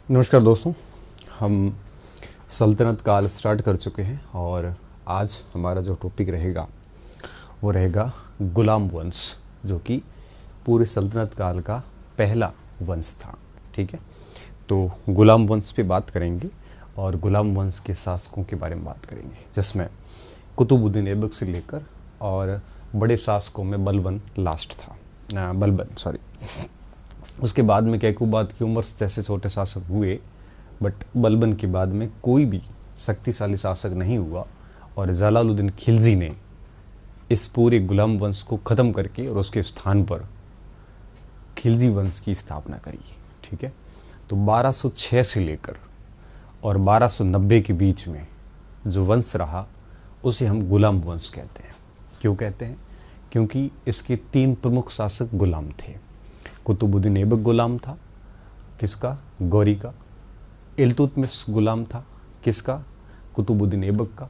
नमस्कार दोस्तों। हम सल्तनत काल स्टार्ट कर चुके हैं और आज हमारा जो टॉपिक रहेगा वो रहेगा गुलाम वंश, जो कि पूरे सल्तनत काल का पहला वंश था। ठीक है, तो गुलाम वंश पे बात करेंगे और गुलाम वंश के शासकों के बारे में बात करेंगे, जिसमें कुतुबुद्दीन ऐबक से लेकर और बड़े शासकों में बलबन लास्ट था, बलबन सॉरी। उसके बाद में कैकुबाद की उम्र जैसे छोटे शासक हुए, बट बलबन के बाद में कोई भी शक्तिशाली शासक नहीं हुआ और जलालुद्दीन खिलजी ने इस पूरे गुलाम वंश को ख़त्म करके और उसके स्थान पर खिलजी वंश की स्थापना करी। ठीक है, तो 1206 से लेकर और 1290 के बीच में जो वंश रहा उसे हम गुलाम वंश कहते हैं। क्यों कहते हैं? क्योंकि इसके 3 प्रमुख शासक गुलाम थे। कुतुबुद्दीन ऐबक गुलाम था, किसका? गौरी का। इल्तुतमिश गुलाम था, किसका? कुतुबुद्दीन ऐबक का।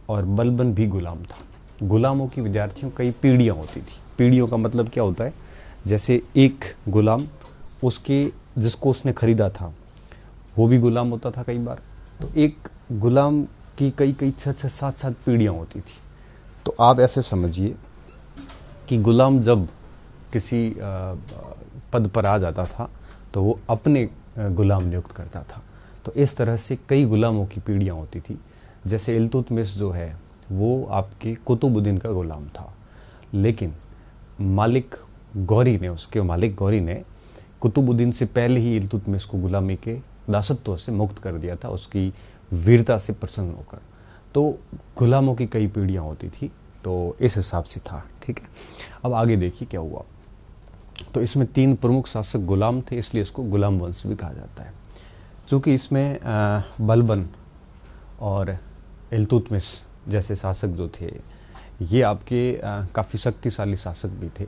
और बलबन भी गुलाम था। गुलामों की विद्यार्थियों कई पीढ़ियाँ होती थी। पीढ़ियों का मतलब क्या होता है? जैसे एक गुलाम उसके जिसको उसने खरीदा था वो भी गुलाम होता था कई बार। तो एक गुलाम की कई 6 7 पीढ़ियाँ होती थी। तो आप ऐसे समझिए कि गुलाम जब किसी पद पर आ जाता था तो वो अपने गुलाम नियुक्त करता था। तो इस तरह से कई गुलामों की पीढ़ियाँ होती थी। जैसे इल्तुतमिश जो है वो आपके कुतुबुद्दीन का गुलाम था, लेकिन मालिक गौरी ने कुतुबुद्दीन से पहले ही इल्तुतमिश को गुलामी के दासत्व से मुक्त कर दिया था, उसकी वीरता से प्रसन्न होकर। तो गुलामों की कई पीढ़ियाँ होती थी, तो इस हिसाब से था। ठीक है, अब आगे देखिए क्या हुआ। तो इसमें 3 प्रमुख शासक गुलाम थे, इसलिए इसको गुलाम वंश भी कहा जाता है। चूँकि इसमें बलबन और इल्तुतमिश जैसे शासक जो थे ये आपके काफ़ी शक्तिशाली शासक भी थे।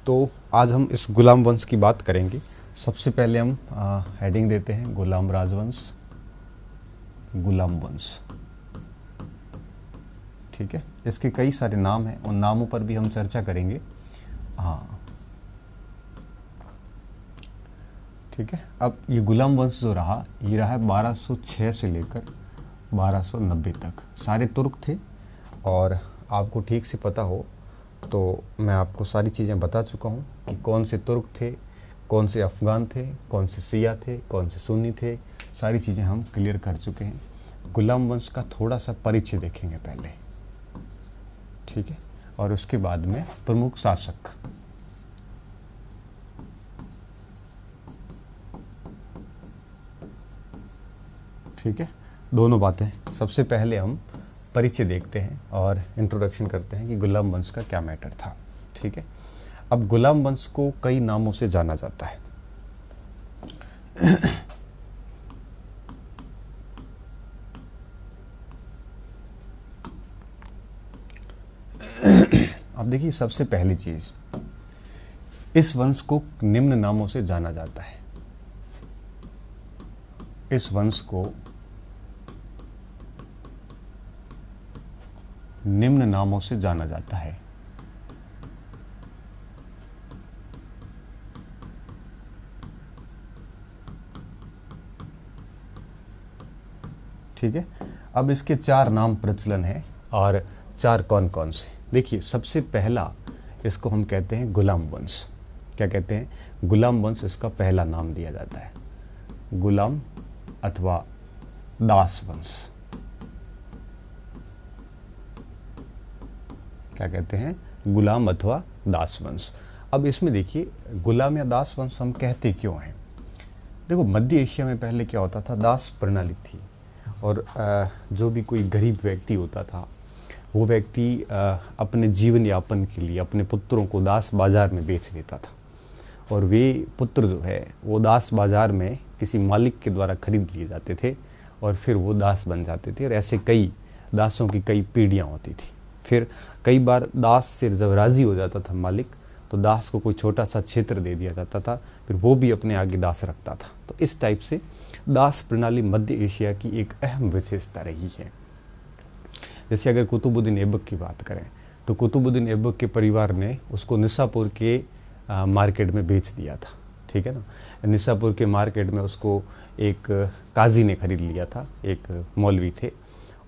तो आज हम इस गुलाम वंश की बात करेंगे। सबसे पहले हम हेडिंग देते हैं गुलाम राजवंश, गुलाम वंश। ठीक है, इसके कई सारे नाम हैं, उन नामों पर भी हम चर्चा करेंगे। हाँ ठीक है, अब ये गुलाम वंश जो रहा ये रहा 1206 से लेकर 1290 तक। सारे तुर्क थे और आपको ठीक से पता हो तो मैं आपको सारी चीज़ें बता चुका हूँ कि कौन से तुर्क थे, कौन से अफ़गान थे, कौन से शिया थे, कौन से सुन्नी थे। सारी चीज़ें हम क्लियर कर चुके हैं। गुलाम वंश का थोड़ा सा परिचय देखेंगे पहले, ठीक है, और उसके बाद में प्रमुख शासक। ठीक है, दोनों बातें। सबसे पहले हम परिचय देखते हैं और इंट्रोडक्शन करते हैं कि गुलाम वंश का क्या मैटर था। ठीक है, अब गुलाम वंश को कई नामों से जाना जाता है। अब देखिए, सबसे पहली चीज, इस वंश को निम्न नामों से जाना जाता है। इस वंश को निम्न नामों से जाना जाता है। ठीक है, अब इसके 4 नाम प्रचलन है और 4 कौन कौन से। देखिए, सबसे पहला इसको हम कहते हैं गुलाम वंश। क्या कहते हैं? गुलाम वंश, इसका पहला नाम दिया जाता है गुलाम अथवा दास वंश। क्या कहते हैं? गुलाम अथवा दास वंश। अब इसमें देखिए, गुलाम या दास वंश हम कहते क्यों हैं? देखो, मध्य एशिया में पहले क्या होता था, दास प्रणाली थी और जो भी कोई गरीब व्यक्ति होता था वो व्यक्ति अपने जीवन यापन के लिए अपने पुत्रों को दास बाजार में बेच देता था और वे पुत्र जो है वो दास बाजार में किसी मालिक के द्वारा खरीद लिए जाते थे और फिर वो दास बन जाते थे। और ऐसे कई दासों की कई पीढ़ियाँ होती थी। फिर कई बार दास से जब राज़ी हो जाता था मालिक तो दास को कोई छोटा सा क्षेत्र दे दिया जाता था, फिर वो भी अपने आगे दास रखता था। तो इस टाइप से दास प्रणाली मध्य एशिया की एक अहम विशेषता रही है। जैसे अगर कुतुबुद्दीन ऐबक की बात करें तो कुतुबुद्दीन ऐबक के परिवार ने उसको निसापुर के मार्केट में बेच दिया था। ठीक है ना। निसापुर के मार्केट में उसको एक काजी ने खरीद लिया था, एक मौलवी थे,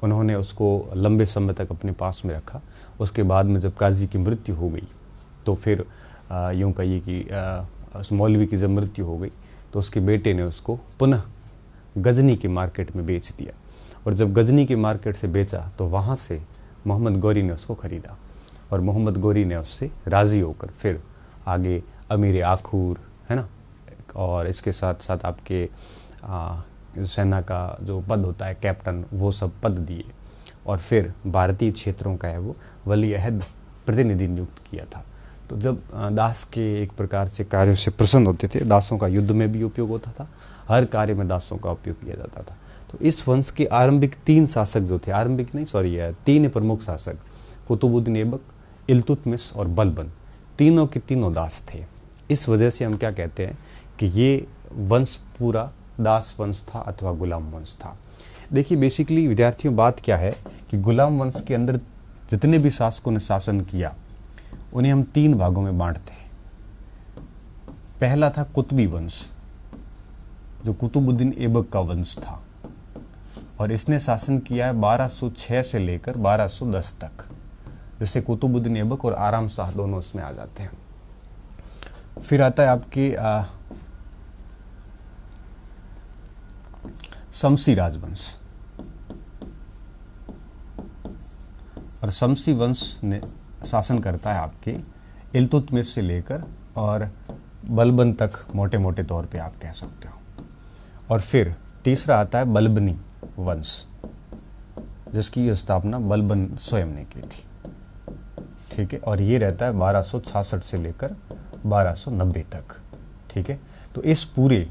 उन्होंने उसको लंबे समय तक अपने पास में रखा। उसके बाद में जब काजी की मृत्यु हो गई तो फिर यूँ कहिए कि उस मौलवी की जब मृत्यु हो गई तो उसके बेटे ने उसको पुनः गजनी के मार्केट में बेच दिया। और जब गजनी के मार्केट से बेचा तो वहाँ से मोहम्मद गौरी ने उसको खरीदा और मोहम्मद गौरी ने उससे राज़ी होकर फिर आगे अमीर आखूर, है ना, और इसके साथ साथ आपके सेना का जो पद होता है कैप्टन, वो सब पद दिए और फिर भारतीय क्षेत्रों का है वो वली अहद प्रतिनिधि नियुक्त किया था। तो जब दास के एक प्रकार से कार्यों से प्रसन्न होते थे, दासों का युद्ध में भी उपयोग होता था, हर कार्य में दासों का उपयोग किया जाता था। तो इस वंश के आरंभिक तीन शासक जो थे, आरंभिक नहीं सॉरी तीन प्रमुख शासक, कुतुबुद्दीन ऐबक, इल्तुतमिश और बलबन, तीनों के तीनों दास थे। इस वजह से हम क्या कहते हैं कि ये वंश पूरा दास वंश था अथवा गुलाम वंश था। देखिए बेसिकली विद्यार्थियों बात क्या है कि गुलाम वंश के अंदर जितने भी शासकों ने शासन किया उन्हें हम तीन भागों में बांटते हैं। पहला था कुतुबी वंश, जो कुतुबुद्दीन ऐबक का वंश था और इसने शासन किया है 1206 से लेकर 1210 तक। जैसे कुतुबुद्दीन ऐबक और आराम शाह दोनों उसमें आ जाते हैं। फिर आता है आपके शमसी राजवंश, और शमसी वंश ने शासन करता है आपके इल्तुतमिश से लेकर और बलबन तक, मोटे मोटे तौर पे आप कह सकते हो। और फिर तीसरा आता है बलबनी वंश, जिसकी स्थापना बलबन स्वयं ने की थी, ठीक है, और ये रहता है 1266 से लेकर 1290 तक, ठीक है। तो इस पूरे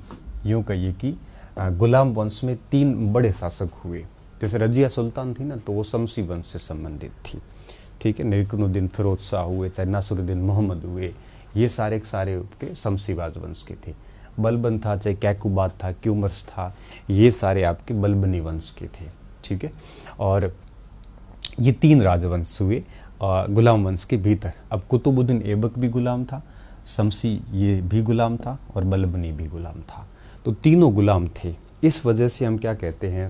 यूं कहिए कि गुलाम वंश में तीन बड़े शासक हुए। जैसे रजिया सुल्तान थी ना, तो वो शमसी वंश से संबंधित थी, ठीक है। निरकुनुद्दीन फिरोज शाह हुए, चाहे नासिरुद्दीन मोहम्मद हुए, ये सारे के शमसी राजवंश के थे। बलबन था, चाहे कैकुबाद था, क्यूमर्स था, ये सारे आपके बलबनी वंश के थे, ठीक है। और ये तीन राजवंश हुए गुलाम वंश के भीतर। अब कुतुबुद्दीन ऐबक भी गुलाम था, शमसी ये भी गुलाम था और बलबनी भी गुलाम था। तो तीनों गुलाम थे। इस वजह से हम क्या कहते हैं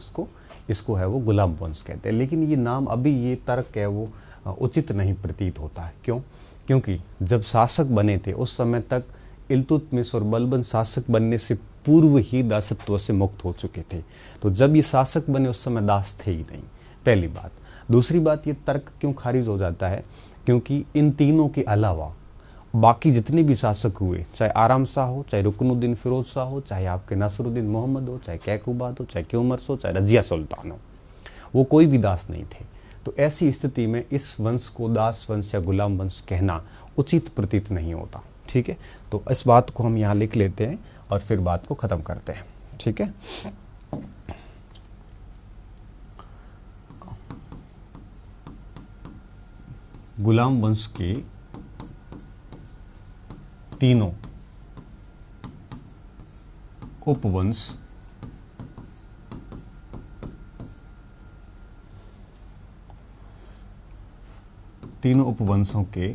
इसको है वो गुलाम वंश कहते हैं। लेकिन ये नाम अभी ये तर्क है वो उचित नहीं प्रतीत होता है। क्यों? क्योंकि जब शासक बने थे उस समय तक इल्तुतमिश और बलबन शासक बनने से पूर्व ही दासत्व से मुक्त हो चुके थे। तो जब ये शासक बने उस समय दास थे ही नहीं, पहली बात। दूसरी बात, ये तर्क क्यों खारिज हो जाता है? क्योंकि इन तीनों के अलावा बाकी जितने भी शासक हुए, चाहे आराम शाह हो, चाहे रुकनुद्दीन फिरोज शाह हो, चाहे आपके नासिरुद्दीन मोहम्मद हो, चाहे कैकुबाद हो, चाहे क्यूमर्स हो, चाहे रजिया सुल्तान हो, वो कोई भी दास नहीं थे। तो ऐसी स्थिति में इस वंश को दास वंश या गुलाम वंश कहना उचित प्रतीत नहीं होता, ठीक है। तो इस बात को हम यहाँ लिख लेते हैं और फिर बात को खत्म करते हैं, ठीक है। गुलाम वंश के तीनों उपवंश तीनों उपवंशों के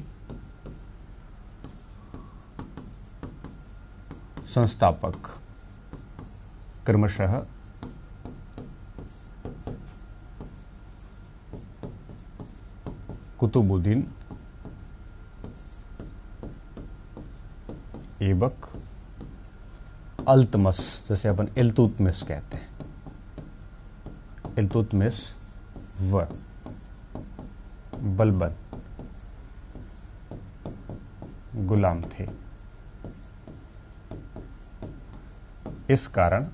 संस्थापक क्रमशः कुतुबुद्दीन ऐबक, अल्तमस, जैसे अपन इल्तुतमिश कहते हैं, इल्तुतमिश व बलबन गुलाम थे। इस कारण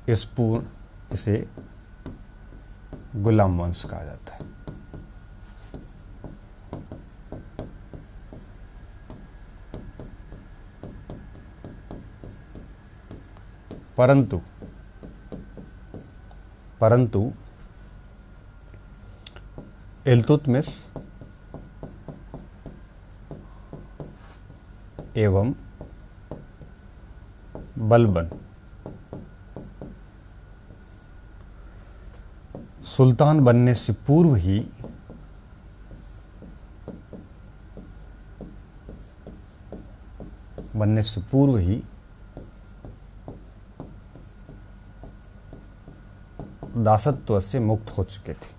इसे गुलाम वंश कहा जाता है। परंतु इल्तुतमिश एवं बलबन सुल्तान बनने से पूर्व ही बनने से पूर्व ही दासत्व से मुक्त हो चुके थे।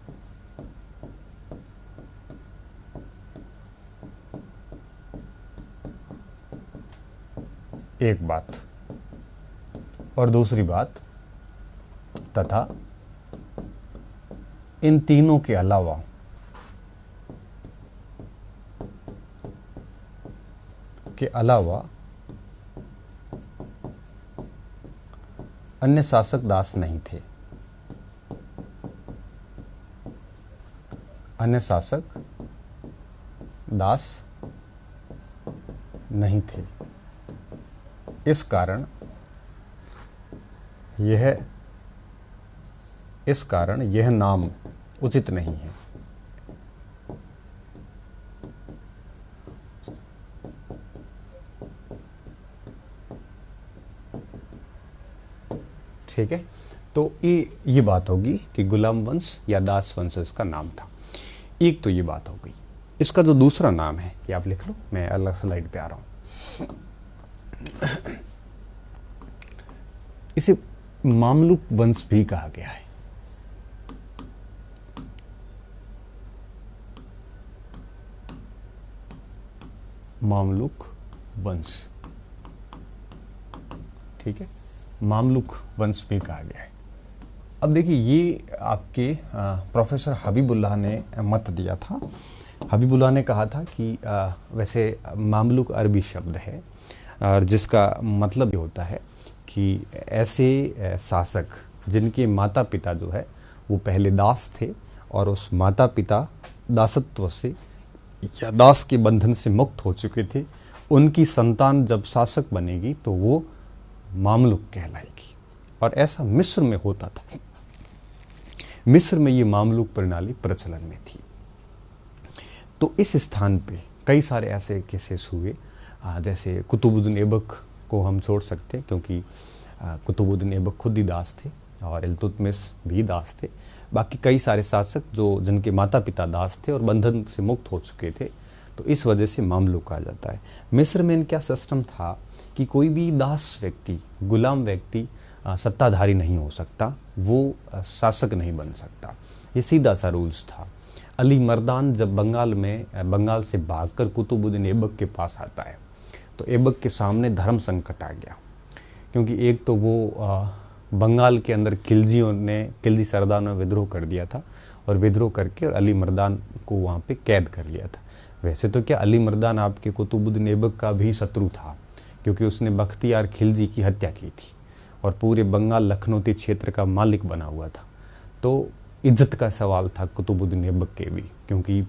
एक बात। और दूसरी बात, तथा इन तीनों के अलावा अन्य शासक दास नहीं थे। अन्य शासक दास नहीं थे। इस कारण यह नाम उचित नहीं है। ठीक है, तो ये बात होगी कि गुलाम वंश या दास वंश इसका नाम था। एक तो ये बात हो गई। इसका जो दूसरा नाम है ये आप लिख लो, मैं अलग स्लाइड पे आ रहा हूं। इसे मामलुक वंश भी कहा गया है। मामलुक वंश, ठीक है, मामलुक वंश भी कहा गया है। अब देखिए, ये आपके प्रोफेसर हबीबुल्लाह ने मत दिया था। हबीबुल्लाह ने कहा था कि वैसे मामलुक अरबी शब्द है और जिसका मतलब ये होता है कि ऐसे शासक जिनके माता पिता जो है वो पहले दास थे और उस माता पिता दासत्व से या दास के बंधन से मुक्त हो चुके थे, उनकी संतान जब शासक बनेगी तो वो मामलुक कहलाएगी। और ऐसा मिस्र में होता था। मिस्र में ये मामलुक प्रणाली प्रचलन में थी। तो इस स्थान पे कई सारे ऐसे केसेस हुए, जैसे कुतुबुद्दीन ऐबक को हम छोड़ सकते हैं क्योंकि कुतुबुद्दीन ऐबक खुद ही दास थे और इल्तुतमिश भी दास थे। बाकी कई सारे शासक जिनके माता पिता दास थे और बंधन से मुक्त हो चुके थे, तो इस वजह से मामलुक कहा जाता है। मिस्र में क्या सिस्टम था कि कोई भी दास व्यक्ति, गुलाम व्यक्ति सत्ताधारी नहीं हो सकता, वो शासक नहीं बन सकता। ये सीधा सा रूल्स था। अली मर्दान जब बंगाल से भागकर कुतुबुद्दीन ऐबक के पास आता है तो ऐबक के सामने धर्म संकट आ गया, क्योंकि एक तो वो बंगाल के अंदर खिलजी सरदारों ने विद्रोह कर दिया था और विद्रोह करके और अली मर्दान को वहाँ पे कैद कर लिया था। वैसे तो क्या अली मर्दान आपके कुतुबुद्दीन ऐबक का भी शत्रु था, क्योंकि उसने बख्तियार खिलजी की हत्या की थी और पूरे बंगाल लखनौती क्षेत्र का मालिक बना हुआ था। तो इज्जत का सवाल था कुतुबुद्दीन ऐबक के भी, क्योंकि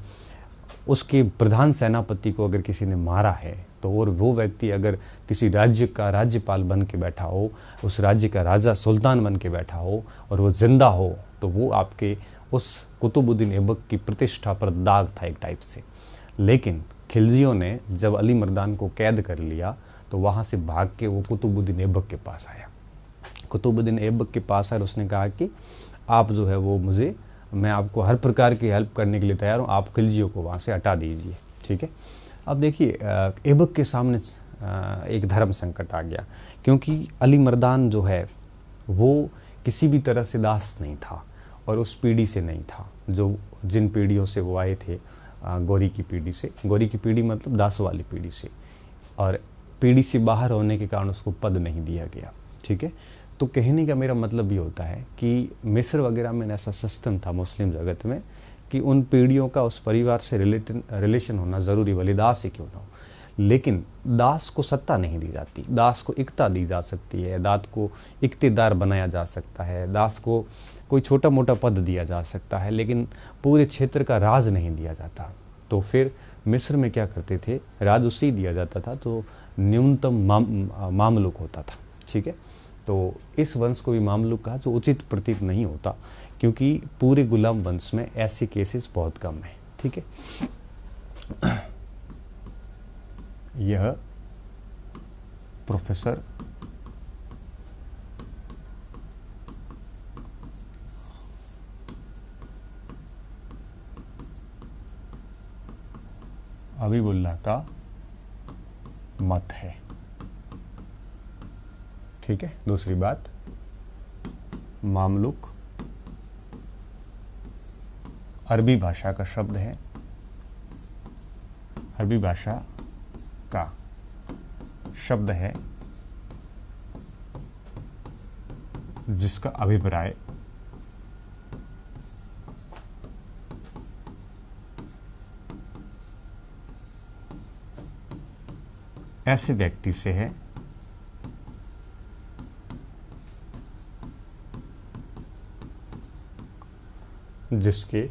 उसके प्रधान सेनापति को अगर किसी ने मारा है तो और वो व्यक्ति अगर किसी राज्य का राज्यपाल बन के बैठा हो, उस राज्य का राजा सुल्तान बन के बैठा हो और वो जिंदा हो, तो वो आपके उस कुतुबुद्दीन ऐबक की प्रतिष्ठा पर दाग था एक टाइप से। लेकिन खिलजियों ने जब अली मर्दान को कैद कर लिया तो वहाँ से भाग के वो कुतुबुद्दीन ऐबक के पास आया। कुतुबुद्दीन ऐबक के पास आया और उसने कहा कि आप जो है वो मैं आपको हर प्रकार की हेल्प करने के लिए तैयार हूँ, आप खिलजियों को वहाँ से हटा दीजिए। ठीक है, अब देखिए ऐबक के सामने एक धर्म संकट आ गया, क्योंकि अली मर्दान जो है वो किसी भी तरह से दास नहीं था और उस पीढ़ी से नहीं था जिन पीढ़ियों से वो आए थे, गौरी की पीढ़ी से। गौरी की पीढ़ी मतलब दास वाली पीढ़ी से, और पीढ़ी से बाहर होने के कारण उसको पद नहीं दिया गया। ठीक है, तो कहने का मेरा मतलब ये होता है कि मिस्र वगैरह में ऐसा सिस्टम था मुस्लिम जगत में कि उन पीढ़ियों का उस परिवार से रिलेशन होना ज़रूरी, भले दास ही क्यों ना हो। लेकिन दास को सत्ता नहीं दी जाती, दास को इक्ता दी जा सकती है, दास को इक्तेदार बनाया जा सकता है, दास को कोई छोटा मोटा पद दिया जा सकता है, लेकिन पूरे क्षेत्र का राज नहीं दिया जाता। तो फिर मिस्र में क्या करते थे, राज उसे ही दिया जाता था तो न्यूनतम मामलुक होता था। ठीक है, तो इस वंश को भी मामलुक कहा, जो उचित प्रतीत नहीं होता, क्योंकि पूरे गुलाम वंश में ऐसे केसेस बहुत कम हैं। ठीक है, यह प्रोफेसर हबीबुल्लाह का मत है। ठीक है। दूसरी बात, मामलुक अरबी भाषा का शब्द है, अरबी भाषा का शब्द है जिसका अभिप्राय ऐसे व्यक्ति से है जिसके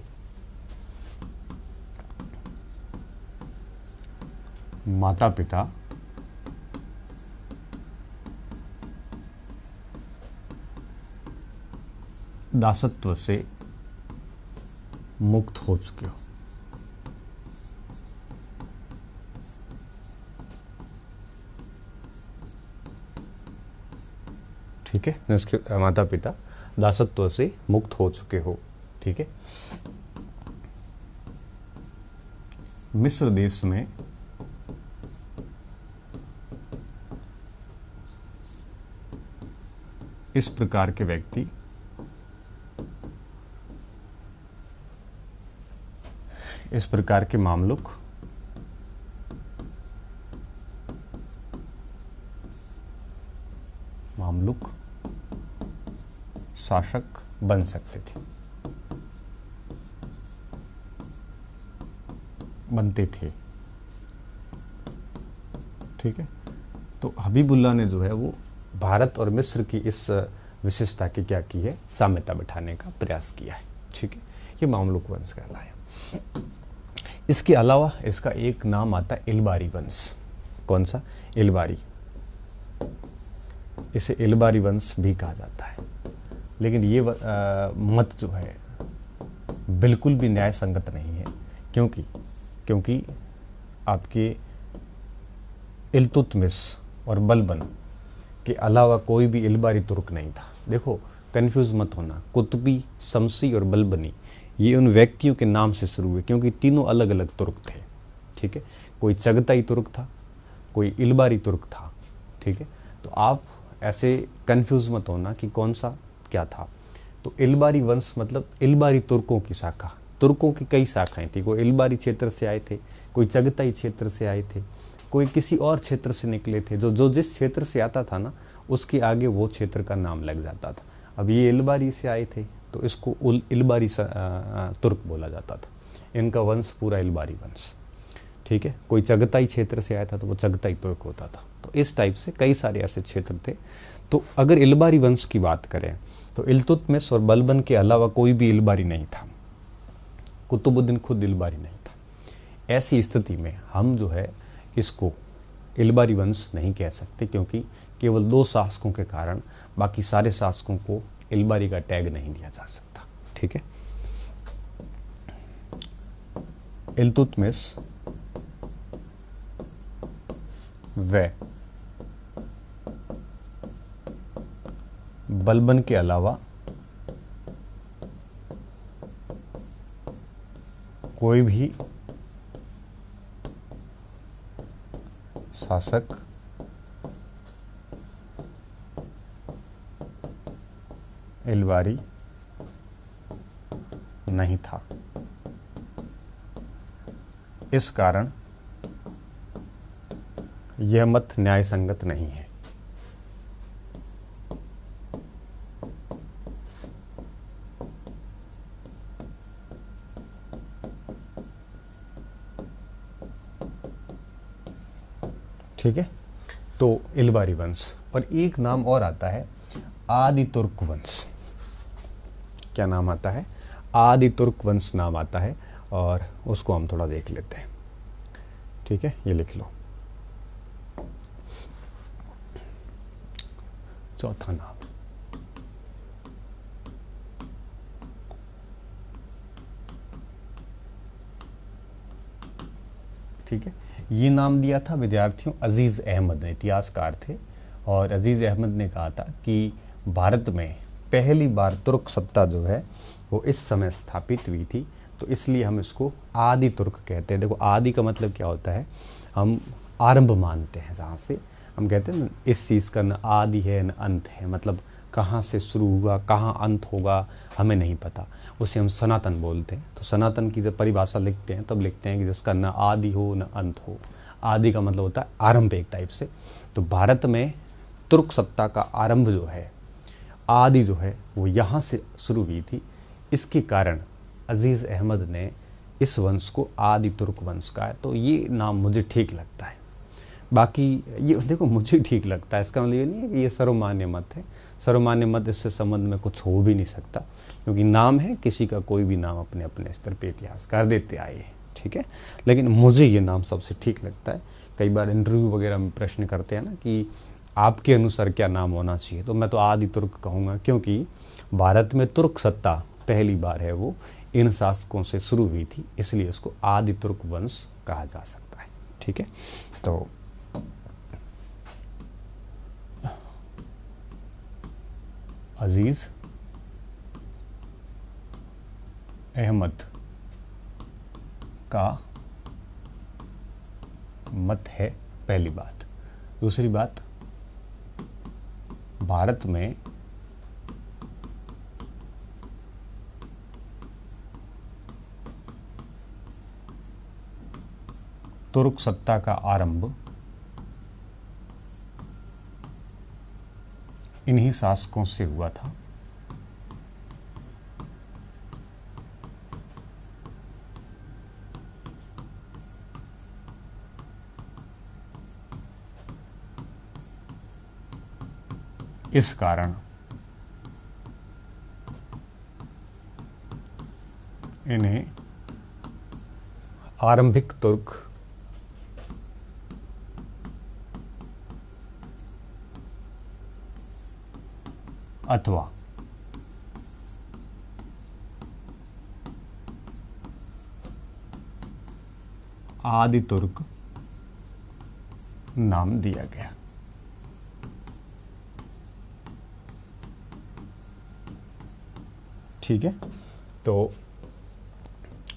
माता पिता दासत्व से मुक्त हो चुके हो। ठीक है, जिसके माता पिता दासत्व से मुक्त हो चुके हो। ठीक है। मिस्र देश में इस प्रकार के व्यक्ति इस प्रकार के मामलुक शासक बन सकते थे, बनते थे। ठीक है। तो हबीबुल्लाह ने जो है वो भारत और मिस्र की इस विशेषता की क्या की है, साम्यता बिठाने का प्रयास किया है। ठीक है। ये मामलुक वंश कहलाया। इसके अलावा इसका एक नाम आता है इलबारी वंश। कौन सा? इलबारी। इसे इलबारी वंश भी कहा जाता है। लेकिन ये मत जो है बिल्कुल भी न्याय संगत नहीं है, क्योंकि आपके इल्तुतमिश और बलबन के अलावा कोई भी इलबारी तुर्क नहीं था। देखो, कंफ्यूज मत होना, कुतुबी, शमसी और बलबनी ये उन व्यक्तियों के नाम से शुरू हुए, क्योंकि तीनों अलग अलग तुर्क थे। ठीक है। कोई चगताई तुर्क था, कोई इलबारी तुर्क था। ठीक है। तो आप ऐसे कंफ्यूज मत होना कि कौन सा क्या था। तो इलबारी वंश मतलब इलबारी तुर्कों की शाखा। तुर्कों की कई शाखाएं थी। कोई इलबारी क्षेत्र से आए थे, कोई चगताई क्षेत्र से आए थे, कोई किसी और क्षेत्र से निकले थे। जो जिस क्षेत्र से आता था ना, उसके आगे वो क्षेत्र का नाम लग जाता था। अब ये इलबारी से आए थे तो इसको इलबारी तुर्क बोला जाता था। इनका वंश पूरा इलबारी वंश। ठीक है। कोई चगताई क्षेत्र से आया था तो वो चगताई तुर्क होता था। तो इस टाइप से कई सारे ऐसे क्षेत्र थे। तो अगर इलबारी वंश की बात करें तो इल्तुतमिश और बलबन के अलावा कोई भी इलबारी नहीं था। कुतुबुद्दीन खुद इलबारी नहीं था। ऐसी स्थिति में हम जो है इसको इलबारी वंश नहीं कह सकते, क्योंकि केवल 2 शासकों के कारण बाकी सारे शासकों को इलबारी का टैग नहीं दिया जा सकता। ठीक है। इल्तुतमिश व बलबन के अलावा कोई भी शासक इलबारी नहीं था। इस कारण यह मत न्याय संगत नहीं है। ठीक है। तो इलबारी वंश। और एक नाम और आता है आदि तुर्क वंश। क्या नाम आता है? आदि तुर्क वंश नाम आता है, और उसको हम थोड़ा देख लेते हैं। ठीक है, ये लिख लो। चौथा नाम, ठीक है, ये नाम दिया था विद्यार्थियों अजीज अहमद ने, इतिहासकार थे। और अजीज अहमद ने कहा था कि भारत में पहली बार तुर्क सत्ता जो है वो इस समय स्थापित हुई थी, तो इसलिए हम इसको आदि तुर्क कहते हैं। देखो, आदि का मतलब क्या होता है? हम आरंभ मानते हैं, जहाँ से हम कहते हैं ना, इस चीज़ का न आदि है न अंत है, मतलब कहाँ से शुरू हुआ कहाँ अंत होगा हमें नहीं पता, उसे हम सनातन बोलते हैं। तो सनातन की जब परिभाषा लिखते हैं तब लिखते हैं कि जिसका न आदि हो न अंत हो। आदि का मतलब होता है आरंभ एक टाइप से। तो भारत में तुर्क सत्ता का आरंभ जो है, आदि जो है, वो यहाँ से शुरू हुई थी। इसके कारण अजीज़ अहमद ने इस वंश को आदि तुर्क वंश कहा है। तो ये नाम मुझे ठीक लगता है। बाकी ये देखो मुझे ठीक लगता है, इसका मतलब ये नहीं है कि ये सर्वमान्य मत है। सर्वमान्य मत इससे संबंध में कुछ हो भी नहीं सकता, क्योंकि नाम है, किसी का कोई भी नाम अपने अपने स्तर पे इतिहासकार देते आए हैं, ठीक है। लेकिन मुझे ये नाम सबसे ठीक लगता है। कई बार इंटरव्यू वगैरह में प्रश्न करते हैं ना कि आपके अनुसार क्या नाम होना चाहिए, तो मैं तो आदि तुर्क कहूँगा, क्योंकि भारत में तुर्क सत्ता पहली बार है वो इन शासकों से शुरू हुई थी, इसलिए उसको आदि तुर्क वंश कहा जा सकता है, ठीक है। तो अजीज अहमद का मत है पहली बात। दूसरी बात, भारत में तुर्क सत्ता का आरंभ इन्हीं शासकों से हुआ था। इस कारण इन्हें आरंभिक तुर्क अथवा आदि तुर्क नाम दिया गया। ठीक है, तो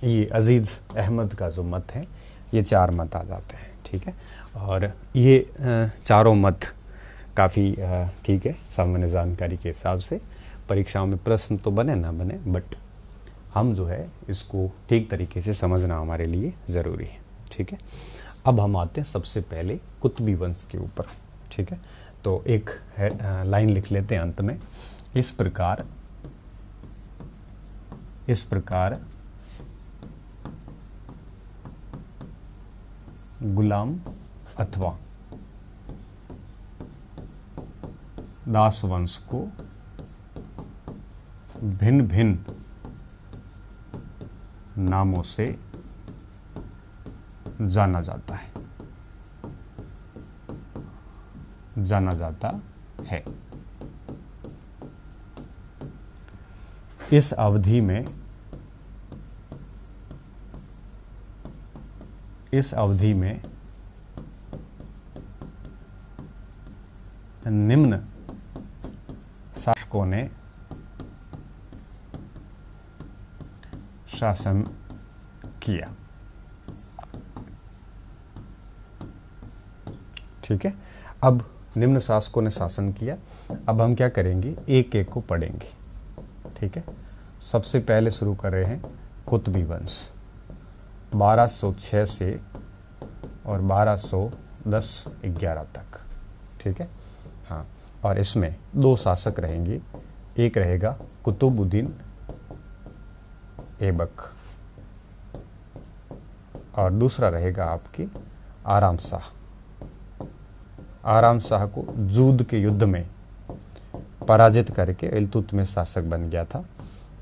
ये अजीज अहमद का जो मत है, ये चार मत आ जाते हैं, ठीक है। और ये चारों मत काफ़ी ठीक है, सामान्य जानकारी के हिसाब से परीक्षाओं में प्रश्न तो बने ना बने, बट हम जो है इसको ठीक तरीके से समझना हमारे लिए ज़रूरी है, ठीक है। अब हम आते हैं सबसे पहले कुतुबी वंश के ऊपर, ठीक है। तो एक लाइन लिख लेते हैं अंत में, इस प्रकार गुलाम अथवा दास वंश को भिन्न भिन्न नामों से जाना जाता है। इस अवधि में निम्न शासकों ने शासन किया, ठीक है। अब निम्न शासकों ने शासन किया, अब हम क्या करेंगे, एक एक को पढ़ेंगे, ठीक है। सबसे पहले शुरू कर रहे हैं कुतुबी वंश, 1206 से और 1210-11 तक, ठीक है। हाँ, और इसमें दो शासक रहेंगे, एक रहेगा कुतुबुद्दीन ऐबक और दूसरा रहेगा आपकी आराम शाह। आराम शाह को जूद के युद्ध में पराजित करके इल्तुतमिश शासक बन गया था,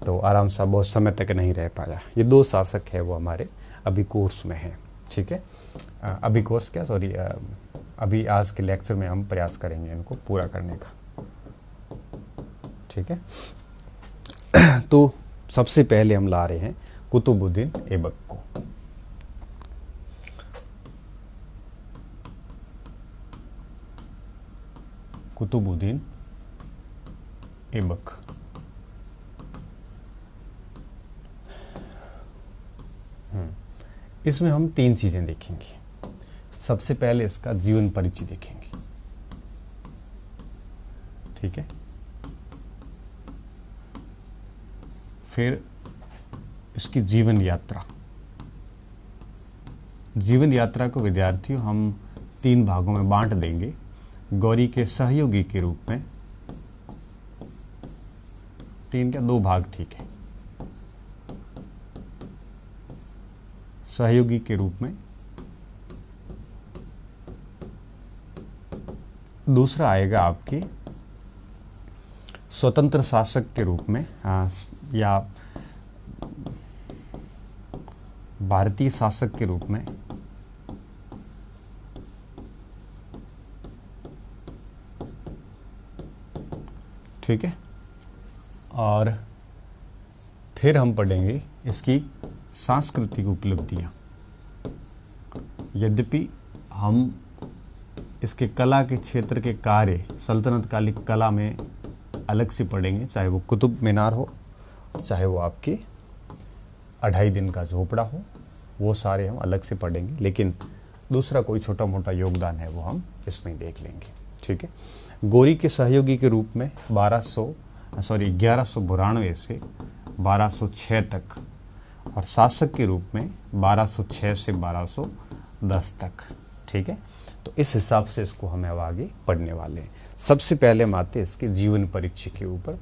तो आराम शाह बहुत समय तक नहीं रह पाया। ये दो शासक है वो हमारे अभी कोर्स में हैं, ठीक है। अभी आज के लेक्चर में हम प्रयास करेंगे इनको पूरा करने का, ठीक है। तो सबसे पहले हम ला रहे हैं कुतुबुद्दीन ऐबक को। कुतुबुद्दीन ऐबक इसमें हम तीन चीजें देखेंगे। सबसे पहले इसका जीवन परिचय देखेंगे, ठीक है। फिर इसकी जीवन यात्रा, जीवन यात्रा को विद्यार्थियों हम 3 भागों में बांट देंगे। गौरी के सहयोगी के रूप में, 3 क्या 2 भाग, ठीक है। सहयोगी के रूप में, दूसरा आएगा आपके स्वतंत्र शासक के रूप में, या भारतीय शासक के रूप में, ठीक है। और फिर हम पढ़ेंगे इसकी सांस्कृतिक उपलब्धियां। यद्यपि हम इसके कला के क्षेत्र के कार्य सल्तनत कालिक कला में अलग से पढ़ेंगे, चाहे वो कुतुब मीनार हो, चाहे वो आपके 2.5 दिन का झोपड़ा हो, वो सारे हम अलग से पढ़ेंगे। लेकिन दूसरा कोई छोटा मोटा योगदान है वो हम इसमें देख लेंगे, ठीक है। गौरी के सहयोगी के रूप में 1192 से 1206 तक, और शासक के रूप में 1206 से 1210 तक, ठीक है। तो इस हिसाब से इसको हमें अब आगे पढ़ने वाले हैं। सबसे पहले हम आते हैं इसके जीवन परिचय के ऊपर,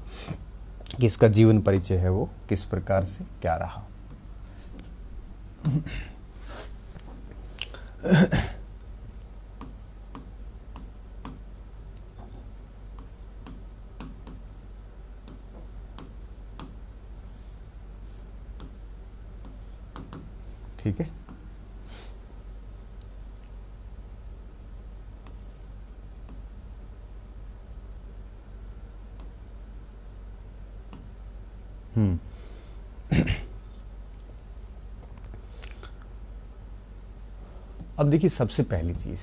कि इसका जीवन परिचय है वो किस प्रकार से क्या रहा। ठीक है। अब देखिए, सबसे पहली चीज,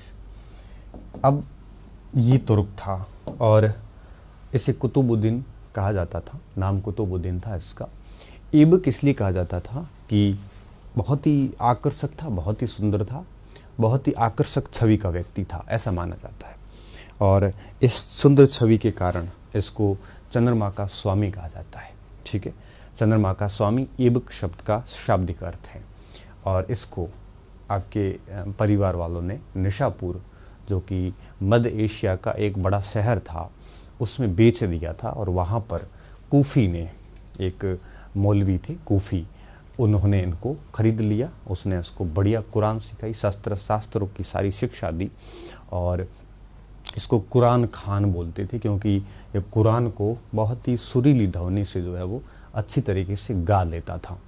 अब ये तुर्क था और इसे कुतुबुद्दीन कहा जाता था, नाम कुतुबुद्दीन था इसका। ऐबक इसलिए कहा जाता था कि बहुत ही आकर्षक था, बहुत ही सुंदर था, बहुत ही आकर्षक छवि का व्यक्ति था, ऐसा माना जाता है। और इस सुंदर छवि के कारण इसको चंद्रमा का स्वामी कहा जाता है, ठीक है। चंद्रमा का स्वामी ऐबक शब्द का शाब्दिक अर्थ है। और इसको आपके परिवार वालों ने निशापुर, जो कि मध्य एशिया का एक बड़ा शहर था, उसमें बेच दिया था। और वहाँ पर कूफी ने, एक मौलवी थे कूफी, उन्होंने इनको खरीद लिया। उसने उसको बढ़िया कुरान सिखाई, शास्त्रों की सारी शिक्षा दी। और इसको कुरान खान बोलते थे, क्योंकि ये कुरान को बहुत ही सुरीली ध्वनि से जो है वो अच्छी तरीके से गा लेता था।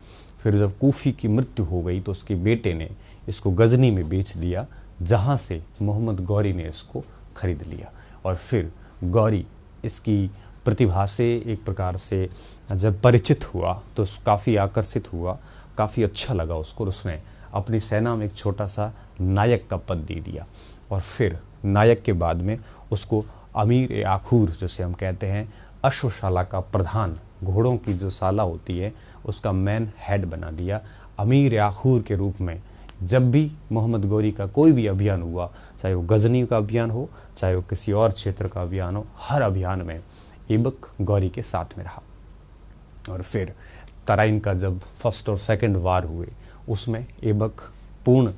फिर जब कूफी की मृत्यु हो गई तो उसके बेटे ने इसको गजनी में बेच दिया, जहाँ से मोहम्मद गौरी ने इसको खरीद लिया। और फिर गौरी इसकी प्रतिभा से एक प्रकार से जब परिचित हुआ तो काफ़ी आकर्षित हुआ, काफ़ी अच्छा लगा उसको। उसने अपनी सेना में एक छोटा सा नायक का पद दे दिया। और फिर नायक के बाद में उसको अमीर आखूर, जैसे हम कहते हैं, अश्वशाला का प्रधान, घोड़ों की जो शाला होती है उसका मैन हेड बना दिया। अमीर आखूर के रूप में जब भी मोहम्मद गौरी का कोई भी अभियान हुआ, चाहे वो गजनी का अभियान हो, चाहे वो किसी और क्षेत्र का अभियान हो, हर अभियान में ऐबक गौरी के साथ में रहा। और फिर तराइन का जब फर्स्ट और सेकंड वार हुए, उसमें ऐबक पूर्ण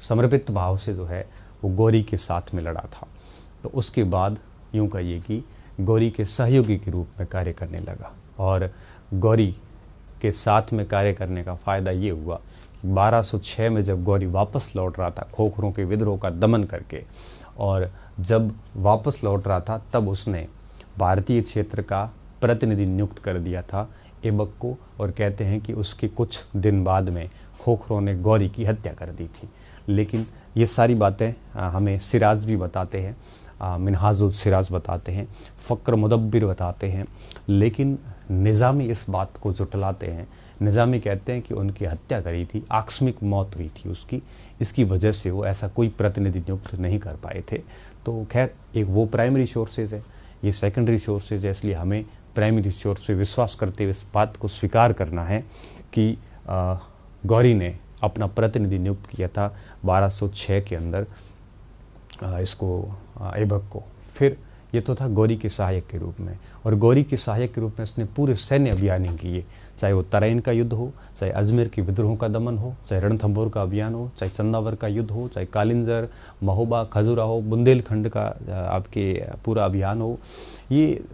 समर्पित भाव से जो है वो गौरी के साथ में लड़ा था। तो उसके बाद यूं कहिए कि गौरी के सहयोगी के रूप में कार्य करने लगा। और गौरी के साथ में कार्य करने का फ़ायदा ये हुआ कि 1206 में जब गौरी वापस लौट रहा था खोखरों के विद्रोह का दमन करके, और जब वापस लौट रहा था तब उसने भारतीय क्षेत्र का प्रतिनिधि नियुक्त कर दिया था ऐबक को। और कहते हैं कि उसके कुछ दिन बाद में खोखरों ने गौरी की हत्या कर दी थी। लेकिन ये सारी बातें हमें सिराज भी बताते हैं, मिनहाजुल सिराज बताते हैं, फ़क्र मुदब्बिर बताते हैं। लेकिन निज़ामी इस बात को जुटलाते हैं। निज़ामी कहते हैं कि उनकी हत्या करी थी, आकस्मिक मौत हुई थी उसकी, इसकी वजह से वो ऐसा कोई प्रतिनिधि नियुक्त नहीं कर पाए थे। तो खैर, एक वो प्राइमरी सोर्सेज है, ये सेकेंडरी सोर्सेज है। इसलिए हमें प्राइमरी सोर्स पे विश्वास करते हुए इस बात को स्वीकार करना है कि गौरी ने अपना प्रतिनिधि नियुक्त किया था 1206 के अंदर इसको ऐबक को। फिर ये तो था गौरी के सहायक के रूप में, और गौरी के सहायक के रूप में उसने पूरे सैन्य अभियान किए, चाहे वो तराइन का युद्ध हो, चाहे अजमेर के विद्रोह का दमन हो, चाहे रणथंभौर का अभियान हो, चाहे चंदावर का युद्ध हो, चाहे कालिंजर, महोबा, खजुराहो, बुंदेलखंड का आपके पूरा अभियान हो, ये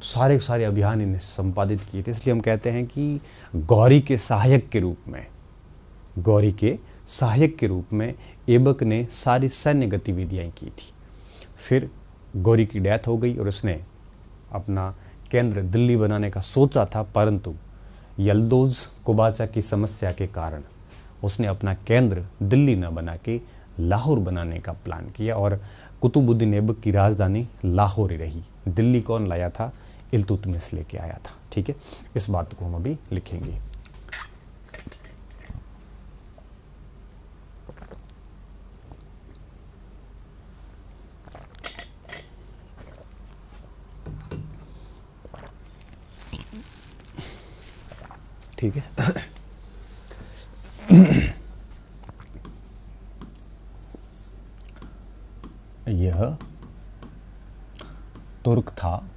सारे सारे अभियान इन्हें संपादित किए थे। इसलिए हम कहते हैं कि गौरी के सहायक के रूप में, गौरी के सहायक के रूप में ऐबक ने सारी सैन्य गतिविधियां की थी। फिर गौरी की डेथ हो गई और उसने अपना केंद्र दिल्ली बनाने का सोचा था, परंतु यल्दोज कुबाचा की समस्या के कारण उसने अपना केंद्र दिल्ली न बना के लाहौर बनाने का प्लान किया, और कुतुबुद्दीन ऐबक की राजधानी लाहौर ही रही। दिल्ली कौन लाया था? इल्तुतमिश लेके आया था। ठीक है, इस बात को हम अभी लिखेंगे। ठीक है। यह तुर्क था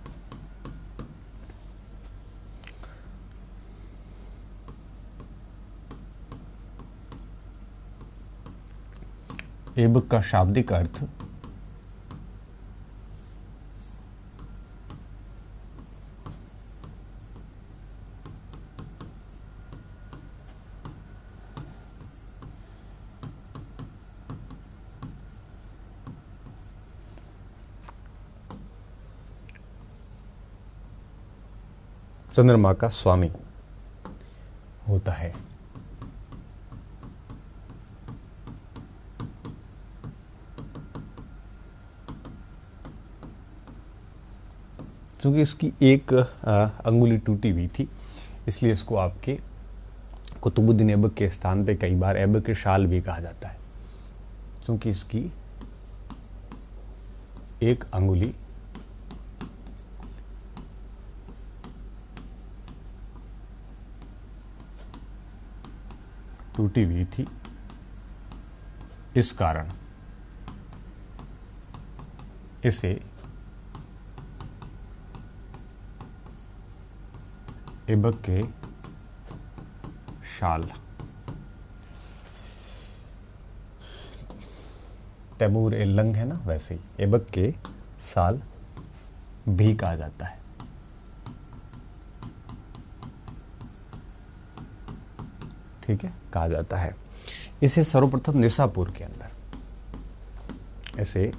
ऐबक का शाब्दिक अर्थ चंद्रमा का स्वामी होता है। चूंकि इसकी एक अंगुली टूटी हुई थी, इसलिए इसको आपके कुतुबुद्दीन ऐबक के स्थान पे कई बार ऐबक के शाल भी कहा जाता है, चूंकि इसकी एक अंगुली टूटी हुई थी। इस कारण इसे ऐबक के शाल, तैमूर ए लंग है ना, वैसे ही ऐबक के साल भी कहा जाता है। ठीक है, कहा जाता है। इसे सर्वप्रथम निशापुर के अंदर, इसे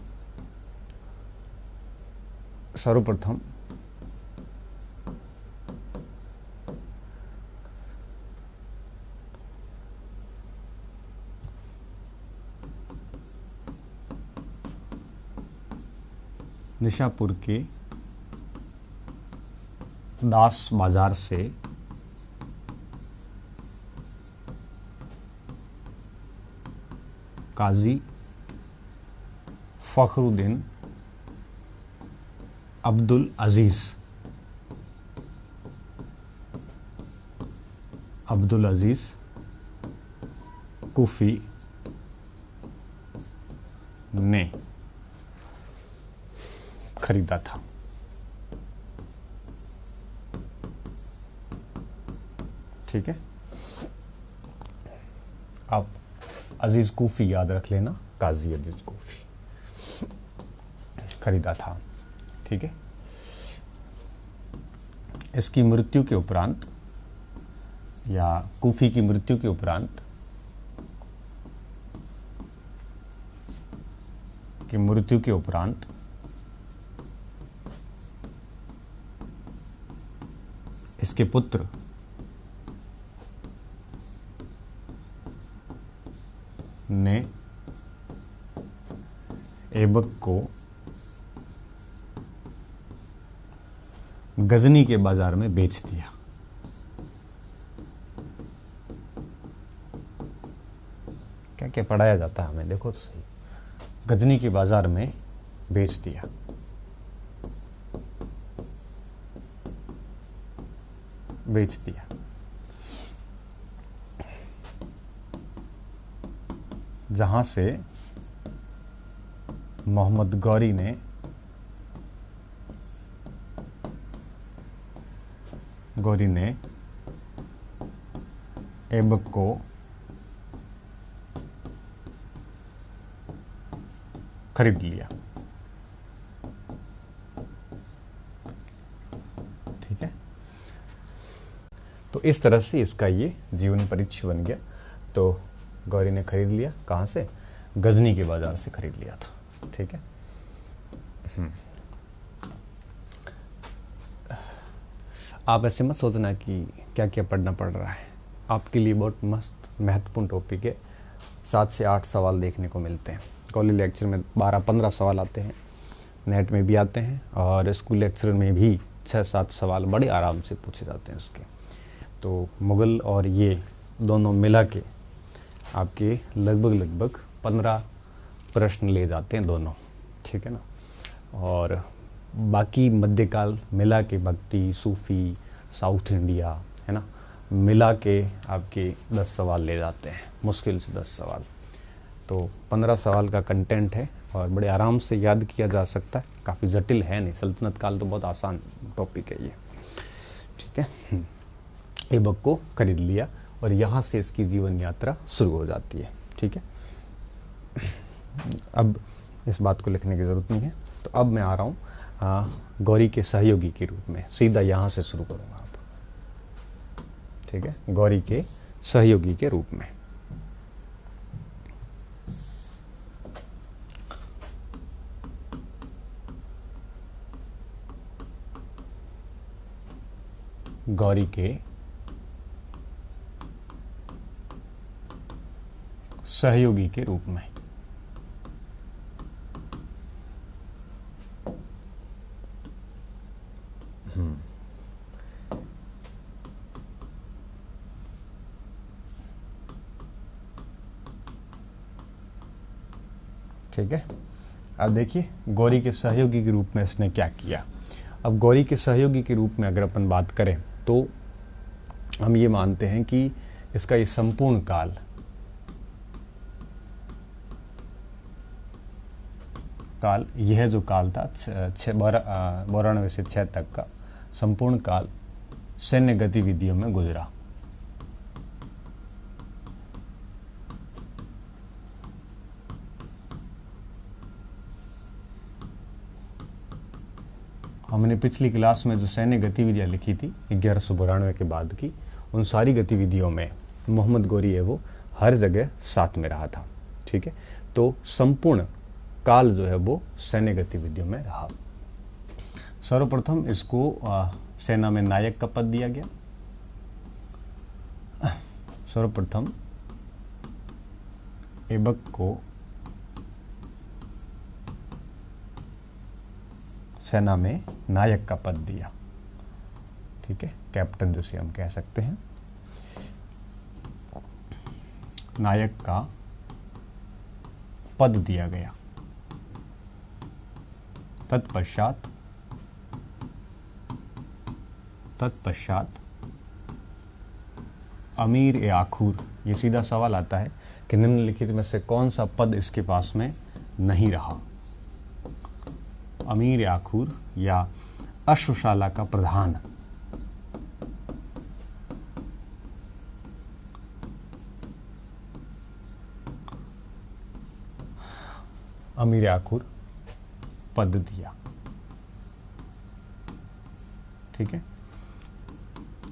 सर्वप्रथम निशापुर के दास बाजार से काजी फखरुद्दीन अब्दुल अजीज कूफी ने खरीदा था। ठीक है, आप अजीज कूफी याद रख लेना, काजी अजीज कूफी खरीदा था। ठीक है, इसकी मृत्यु के उपरांत, या कूफी की मृत्यु के उपरांत, इसके पुत्र ने ऐबक को गजनी के बाजार में बेच दिया। क्या क्या पढ़ाया जाता है हमें, देखो तो सही। गजनी के बाजार में बेच दिया। जहां से मोहम्मद गौरी ने गौरी ने ऐबक को खरीद लिया। ठीक है, तो इस तरह से इसका ये जीवनी परिचय बन गया। तो गौरी ने खरीद लिया, कहाँ से? गजनी के बाजार से खरीद लिया था। ठीक है, आप ऐसे मत सोचना कि क्या क्या पढ़ना पड़ रहा है। आपके लिए बहुत मस्त महत्वपूर्ण टॉपिक है। 7 से 8 सवाल देखने को मिलते हैं। कॉलेज लेक्चर में 12-15 सवाल आते हैं, नेट में भी आते हैं, और स्कूल लेक्चर में भी 6-7 सवाल बड़े आराम से पूछे जाते हैं इसके। तो मुगल और ये दोनों मिला के आपके लगभग 15 प्रश्न ले जाते हैं दोनों। ठीक है ना, और बाकी मध्यकाल मिला के भक्ति, सूफी, साउथ इंडिया, है ना, मिला के आपके 10 सवाल ले जाते हैं, मुश्किल से 10 सवाल। तो 15 सवाल का कंटेंट है और बड़े आराम से याद किया जा सकता है, काफ़ी जटिल है नहीं। सल्तनत काल तो बहुत आसान टॉपिक है ये। ठीक है, ऐबक को खरीद लिया और यहाँ से इसकी जीवन यात्रा शुरू हो जाती है। ठीक है, अब इस बात को लिखने की ज़रूरत नहीं है। तो अब मैं आ रहा हूँ गौरी के सहयोगी के रूप में, सीधा यहाँ से शुरू करूँगा आप। ठीक है, गौरी के सहयोगी के रूप में। गौरी के सहयोगी के रूप में। ठीक है, अब देखिए गौरी के सहयोगी के रूप में इसने क्या किया। अब गौरी के सहयोगी के रूप में अगर अपन बात करें तो हम ये मानते हैं कि इसका ये संपूर्ण काल यह जो काल था 92 से 6 तक का संपूर्ण काल सैन्य गतिविधियों में गुजरा। हमने पिछली क्लास में जो सैन्य गतिविधियां लिखी थी 1192 के बाद की, उन सारी गतिविधियों में मोहम्मद गौरी है वो हर जगह साथ में रहा था। ठीक है, तो संपूर्ण काल जो है वो सैन्य गतिविधियों में रहा। सर्वप्रथम इसको सेना में नायक का पद दिया गया। सर्वप्रथम ऐबक को सेना में नायक का पद दिया। ठीक है, कैप्टन जिसे हम कह सकते हैं, नायक का पद दिया गया। तत्पश्चात अमीर ए आखुर, ये सीधा सवाल आता है कि निम्नलिखित में से कौन सा पद इसके पास में नहीं रहा। अमीर आखुर या अश्वशाला का प्रधान। अमीर आखुर पद दिया। ठीक है,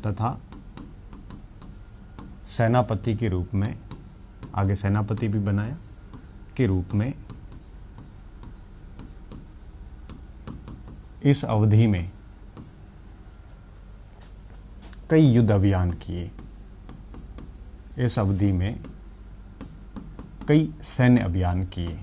तथा सेनापति के रूप में, आगे सेनापति भी बनाया, के रूप में इस अवधि में कई युद्ध अभियान किए। इस अवधि में कई सैन्य अभियान किए।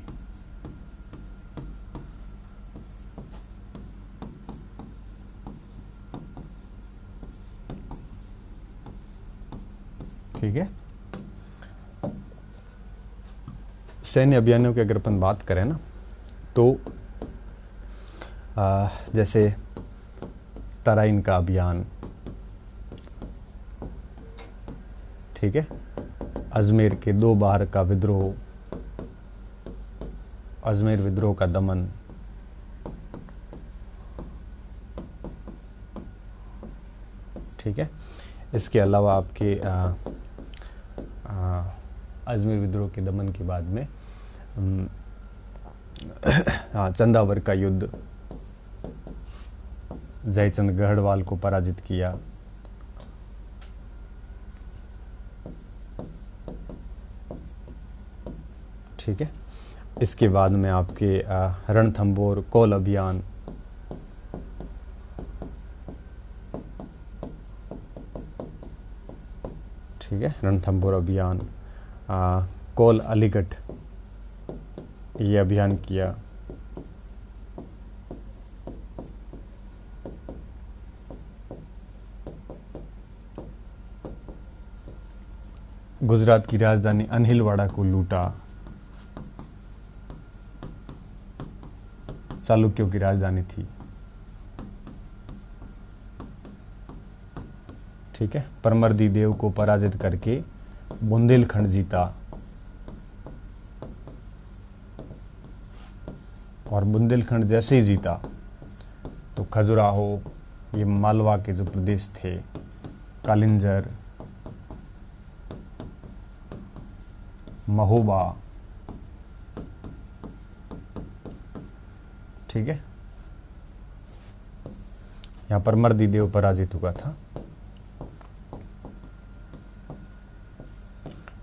ठीक है, सैन्य अभियानों की अगर अपन बात करें ना तो जैसे तराइन का अभियान, ठीक है, अजमेर के 2 बार का विद्रोह, अजमेर विद्रोह का दमन, ठीक है। इसके अलावा आपके अजमेर विद्रोह के दमन के बाद में चंदावर का युद्ध, जयचंद गढ़वाल को पराजित किया, ठीक है। इसके बाद में आपके रणथंभौर कोल अभियान, ठीक है, रणथंभौर अभियान, कोल अलीगढ़ ये अभियान किया। गुजरात की राजधानी अनहिलवाड़ा को लूटा, चालुक्यों की राजधानी थी, ठीक है। परमर्दी देव को पराजित करके बुंदेलखंड जीता, और बुंदेलखंड जैसे ही जीता तो खजुराहो, ये मालवा के जो प्रदेश थे, कालिंजर, महोबा, ठीक है, यहां पर मर्दी देव पराजित हुआ था।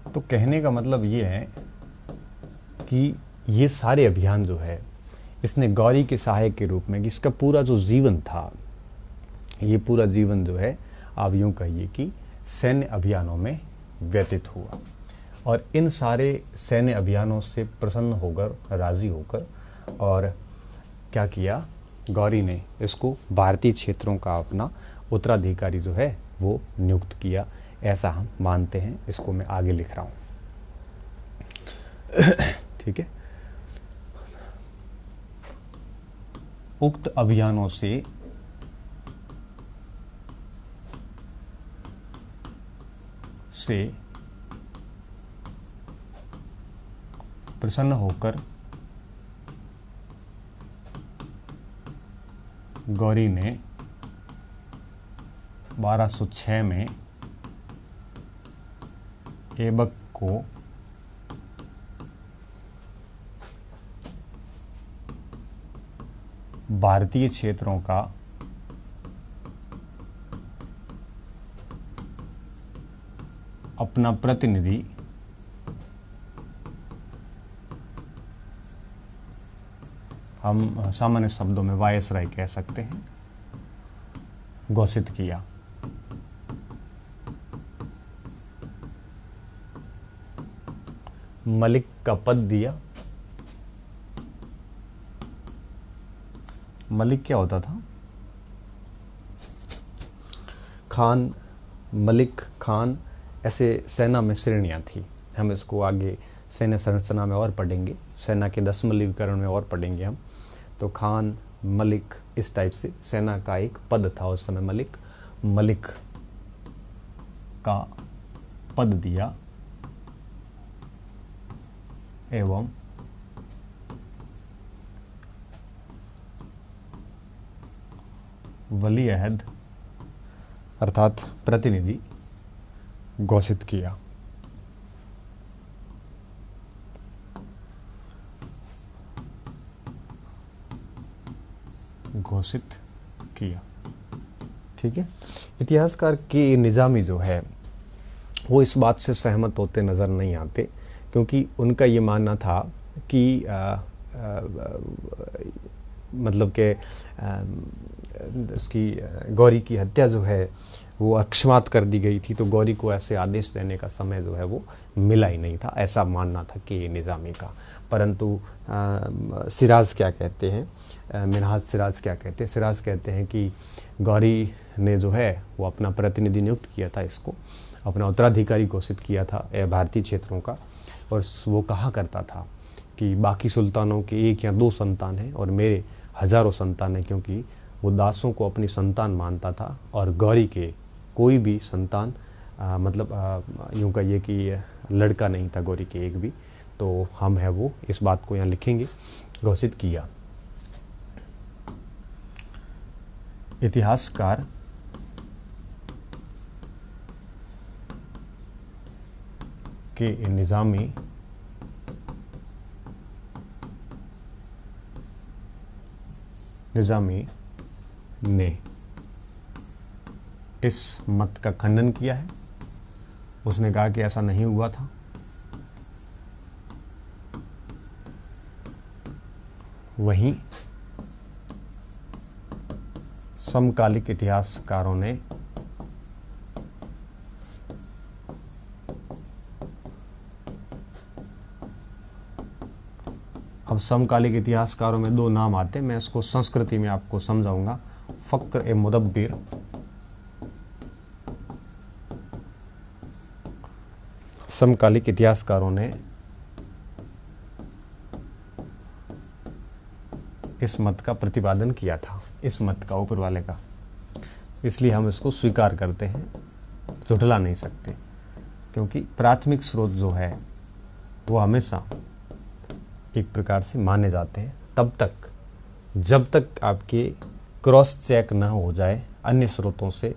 तो कहने का मतलब ये है कि ये सारे अभियान जो है, इसने गौरी के सहायक के रूप में, कि इसका पूरा जो जीवन था, ये पूरा जीवन जो है आप यूं कहिए कि सैन्य अभियानों में व्यतीत हुआ। और इन सारे सैन्य अभियानों से प्रसन्न होकर, राजी होकर, और क्या किया, गौरी ने इसको भारतीय क्षेत्रों का अपना उत्तराधिकारी जो है वो नियुक्त किया, ऐसा हम मानते हैं। इसको मैं आगे लिख रहा हूं, ठीक है। उक्त अभियानों से प्रसन्न होकर गौरी ने 1206 में ऐबक को भारतीय क्षेत्रों का अपना प्रतिनिधि हम सामान्य शब्दों में वायसराय कह सकते हैं, घोषित किया। मलिक का पद दिया। मलिक क्या होता था? खान, मलिक, खान, ऐसे सेना में श्रेणियां थी। हम इसको आगे सैन्य संरचना में और पढ़ेंगे, सेना के 10 मलिकीकरण में और पढ़ेंगे हम। तो खान, मलिक, इस टाइप से सेना का एक पद था उस समय। मलिक, मलिक का पद दिया एवं वली अहद अर्थात प्रतिनिधि घोषित किया। घोषित किया, ठीक है। इतिहासकार के निजामी जो है वो इस बात से सहमत होते नजर नहीं आते, क्योंकि उनका ये मानना था कि मतलब कि उसकी गौरी की हत्या जो है वो अक्षमात कर दी गई थी, तो गौरी को ऐसे आदेश देने का समय जो है वो मिला ही नहीं था, ऐसा मानना था कि निजामी का। परंतु सिराज क्या कहते हैं, मिनहाज सिराज क्या कहते हैं? सिराज कहते हैं कि गौरी ने जो है वो अपना प्रतिनिधि नियुक्त किया था, इसको अपना उत्तराधिकारी घोषित किया था भारतीय क्षेत्रों का, और वो कहा करता था कि बाकी सुल्तानों के 1 या 2 संतान हैं और मेरे हजारों संतान हैं, क्योंकि वो दासों को अपनी संतान मानता था और गौरी के कोई भी संतान मतलब यूं कहिए कि लड़का नहीं था गौरी के एक भी। तो हम है वो इस बात को यहाँ लिखेंगे, घोषित किया। इतिहासकार के निज़ामी ने इस मत का खंडन किया है। उसने कहा कि ऐसा नहीं हुआ था। वहीं समकालिक इतिहासकारों ने अब समकालिक इतिहासकारों में दो नाम आते हैं, मैं इसको संस्कृति में आपको समझाऊंगा। फ़क्र ए मुदब्बिर समकालिक इतिहासकारों ने इस मत का प्रतिपादन किया था, इस मत का, ऊपर वाले का, इसलिए हम इसको स्वीकार करते हैं, झुठला नहीं सकते, क्योंकि प्राथमिक स्रोत जो है वो हमेशा एक प्रकार से माने जाते हैं तब तक जब तक आपके क्रॉस चेक ना हो जाए अन्य स्रोतों से।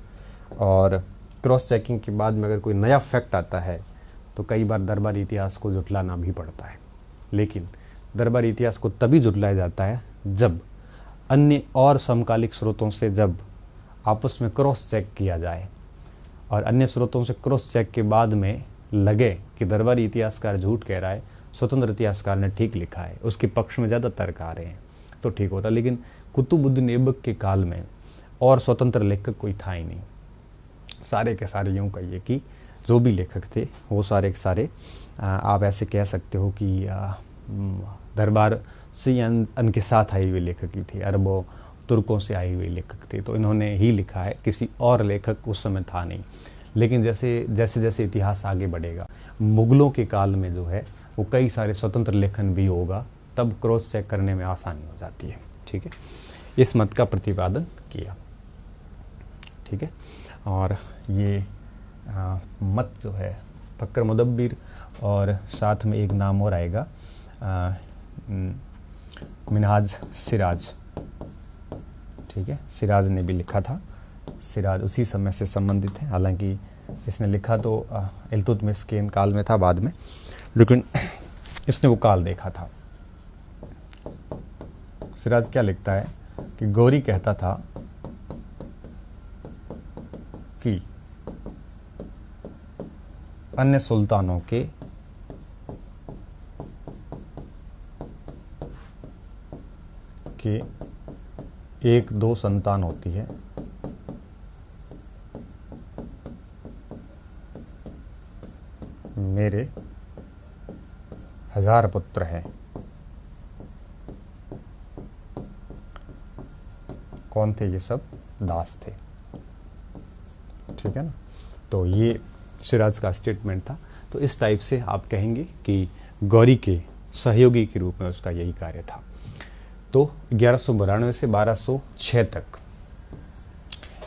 और क्रॉस चेकिंग के बाद में अगर कोई नया फैक्ट आता है तो कई बार दरबारी इतिहास को झुठलाना भी पड़ता है। लेकिन दरबारी इतिहास को तभी झुठलाया जाता है जब अन्य और समकालिक स्रोतों से जब आपस में क्रॉस चेक किया जाए, और अन्य स्रोतों से क्रॉस चेक के बाद में लगे कि दरबारी इतिहासकार झूठ कह रहा है, स्वतंत्र इतिहासकार ने ठीक लिखा है, उसके पक्ष में ज़्यादा तर्क आ रहे हैं, तो ठीक होता। लेकिन कुतुबुद्दीन ऐबक के काल में और स्वतंत्र लेखक कोई था ही नहीं। सारे के सारे यूँ कहिए कि जो भी लेखक थे वो सारे के सारे आप ऐसे कह सकते हो कि दरबार से उनके साथ आए हुए लेखक ही थे, अरबों तुर्कों से आए हुए लेखक थे, तो इन्होंने ही लिखा है, किसी और लेखक उस समय था नहीं। लेकिन जैसे जैसे जैसे इतिहास आगे बढ़ेगा, मुगलों के काल में जो है वो कई सारे स्वतंत्र लेखन भी होगा, तब क्रॉस चेक करने में आसानी हो जाती है। ठीक है, इस मत का प्रतिपादन किया। ठीक है, और ये मत जो है फ़क्र मुदब्बिर, और साथ में एक नाम और आएगा मिनहाज सिराज। ठीक है, सिराज ने भी लिखा था, सिराज उसी समय से संबंधित है, हालांकि इसने लिखा तो इल्तुतमिश के काल में था बाद में, लेकिन इसने वो काल देखा था। सिराज क्या लिखता है कि गौरी कहता था कि अन्य सुल्तानों के एक दो संतान होती है, मेरे 1000 पुत्र हैं। कौन थे ये सब? दास थे। ठीक है ना, तो ये सिराज का स्टेटमेंट था। तो इस टाइप से आप कहेंगे कि गौरी के सहयोगी के रूप में उसका यही कार्य था। तो 1192 से 1206 तक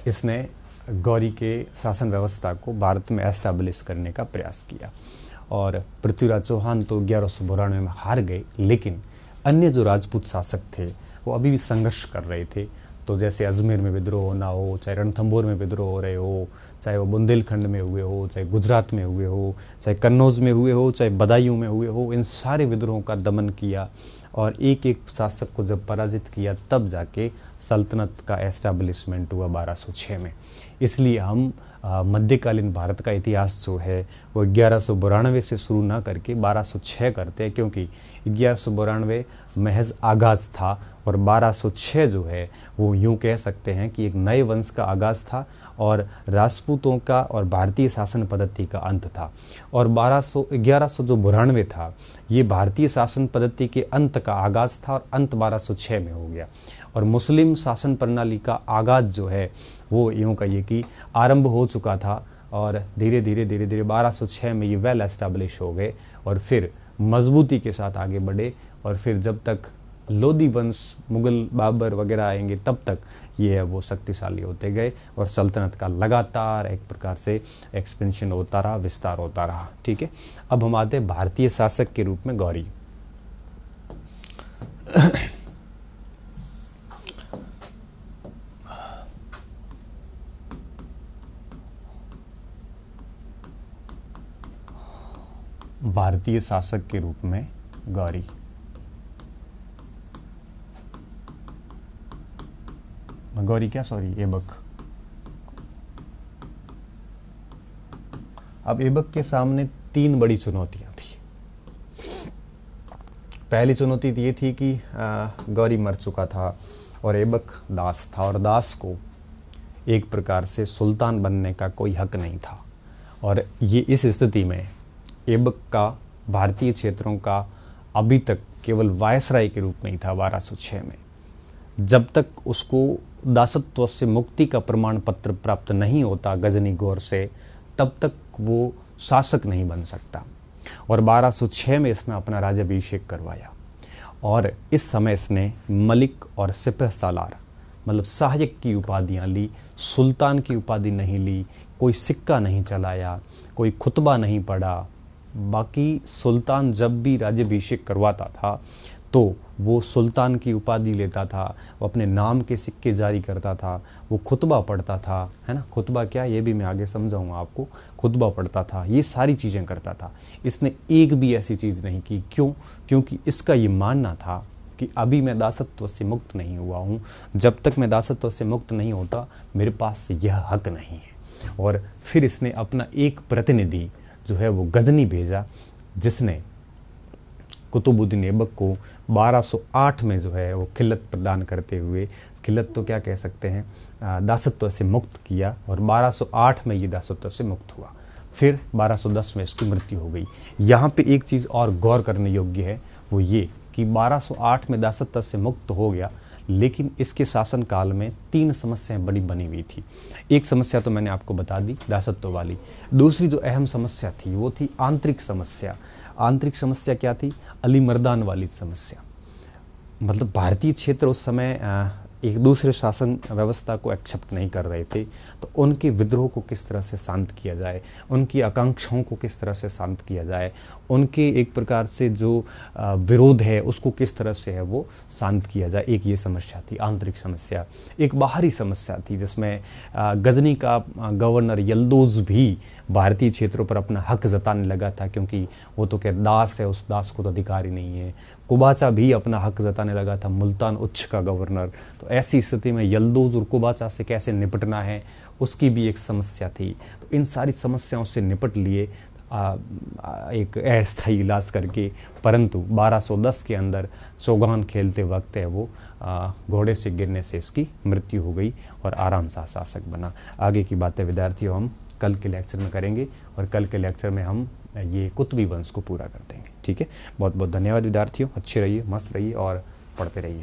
इसने गौरी के शासन व्यवस्था को भारत में एस्टैब्लिश करने का प्रयास किया। और पृथ्वीराज चौहान तो 1192 में हार गए, लेकिन अन्य जो राजपूत शासक थे वो अभी भी संघर्ष कर रहे थे। तो जैसे अजमेर में विद्रोह होना हो, चाहे रणथंभौर में विद्रोह हो रहे हो, चाहे वो बुंदेलखंड में हुए हो, चाहे गुजरात में हुए हो, चाहे कन्नौज में हुए हो, चाहे बदायूं में हुए हो, इन सारे विद्रोहों का दमन किया और एक एक शासक को जब पराजित किया तब जाके सल्तनत का एस्टैब्लिशमेंट हुआ 1206 में। इसलिए हम मध्यकालीन भारत का इतिहास जो है वो 1192 से शुरू ना करके 1206 करते हैं, क्योंकि 1192 महज आगाज़ था और 1206 जो है वो यूं कह सकते हैं कि एक नए वंश का आगाज़ था और राजपूतों का और भारतीय शासन पद्धति का अंत था। और 1192 था, ये भारतीय शासन पद्धति के अंत का आगाज़ था और अंत 1206 में हो गया। और मुस्लिम शासन प्रणाली का आगाज़ जो है वो यूँ कहिए कि आरंभ हो चुका था और धीरे धीरे 1206 में ये वेल एस्टैब्लिश हो गए और फिर मजबूती के साथ आगे बढ़े। और फिर जब तक लोधी वंश, मुगल, बाबर वगैरह आएंगे तब तक ये है वो शक्तिशाली होते गए और सल्तनत का लगातार एक प्रकार से एक्सपेंशन होता रहा, विस्तार होता रहा। ठीक है, अब हम आते हैं भारतीय शासक के रूप में गौरी। भारतीय शासक के रूप में गौरी। गौरी क्या, सॉरी, ऐबक। अब ऐबक के सामने 3 बड़ी चुनौतियां थी। पहली चुनौती ये थी कि गौरी मर चुका था और ऐबक दास था, और दास को एक प्रकार से सुल्तान बनने का कोई हक नहीं था। और ये इस स्थिति में ऐबक का भारतीय क्षेत्रों का अभी तक केवल वायसराय के रूप में ही था 1206 में। जब तक उसको दासत्व से मुक्ति का प्रमाण पत्र प्राप्त नहीं होता गजनी गौर से, तब तक वो शासक नहीं बन सकता। और 1206 में इसने अपना राज्याभिषेक करवाया, और इस समय इसने मलिक और सिपह सालार मतलब सहायक की उपाधियां ली, सुल्तान की उपाधि नहीं ली, कोई सिक्का नहीं चलाया, कोई खुतबा नहीं पढ़ा। बाकी सुल्तान जब भी राज्याभिषेक करवाता था तो वो सुल्तान की उपाधि लेता था, वो अपने नाम के सिक्के जारी करता था, वो खुतबा पढ़ता था, है ना। खुतबा क्या, ये भी मैं आगे समझाऊंगा आपको। खुतबा पढ़ता था, ये सारी चीज़ें करता था। इसने एक भी ऐसी चीज़ नहीं की। क्यों? क्योंकि इसका ये मानना था कि अभी मैं दासत्व से मुक्त नहीं हुआ हूँ, जब तक मैं दासत्व से मुक्त नहीं होता मेरे पास यह हक नहीं है। और फिर इसने अपना एक प्रतिनिधि जो है वो गजनी भेजा, जिसने कुतुबुद्दीन ऐबक को 1208 में जो है वो खिलत प्रदान करते हुए, खिलत तो क्या कह सकते हैं, दासत्व से मुक्त किया। और 1208 में ये दासत्व से मुक्त हुआ। फिर 1210 में इसकी मृत्यु हो गई। यहाँ पे एक चीज़ और गौर करने योग्य है, वो ये कि 1208 में दासत्व से मुक्त हो गया, लेकिन इसके शासनकाल में 3 समस्याएं बड़ी बनी हुई थी। एक समस्या तो मैंने आपको बता दी, दासत्व वाली। दूसरी जो अहम समस्या थी वो थी आंतरिक समस्या। आंतरिक समस्या क्या थी? अली मर्दान वाली समस्या। मतलब भारतीय क्षेत्र उस समय एक दूसरे शासन व्यवस्था को एक्सेप्ट नहीं कर रहे थे, तो उनके विद्रोह को किस तरह से शांत किया जाए, उनकी आकांक्षाओं को किस तरह से शांत किया जाए, उनके एक प्रकार से जो विरोध है उसको किस तरह से है वो शांत किया जाए। एक ये समस्या थी, आंतरिक समस्या। एक बाहरी समस्या थी जिसमें गजनी का गवर्नर यल्दोज भी भारतीय क्षेत्रों पर अपना हक जताने लगा था, क्योंकि वो तो क्या दास है, उस दास को तो अधिकार ही नहीं है। कुबाचा भी अपना हक जताने लगा था, मुल्तान उच्च का गवर्नर। तो ऐसी स्थिति में यल्दोज और कुबाचा से कैसे निपटना है उसकी भी एक समस्या थी। तो इन सारी समस्याओं से निपट लिए एक अस्थायी इलाज करके, परंतु 1210 के अंदर चौगान खेलते वक्त है वो घोड़े से गिरने से इसकी मृत्यु हो गई और आराम से शासक बना। आगे की बातें विद्यार्थियों हम कल के लेक्चर में करेंगे, और कल के लेक्चर में हम ये कुतुबी वंश को पूरा कर देंगे। ठीक है, बहुत बहुत धन्यवाद विद्यार्थियों। अच्छे रहिए, मस्त रहिए और पढ़ते रहिए।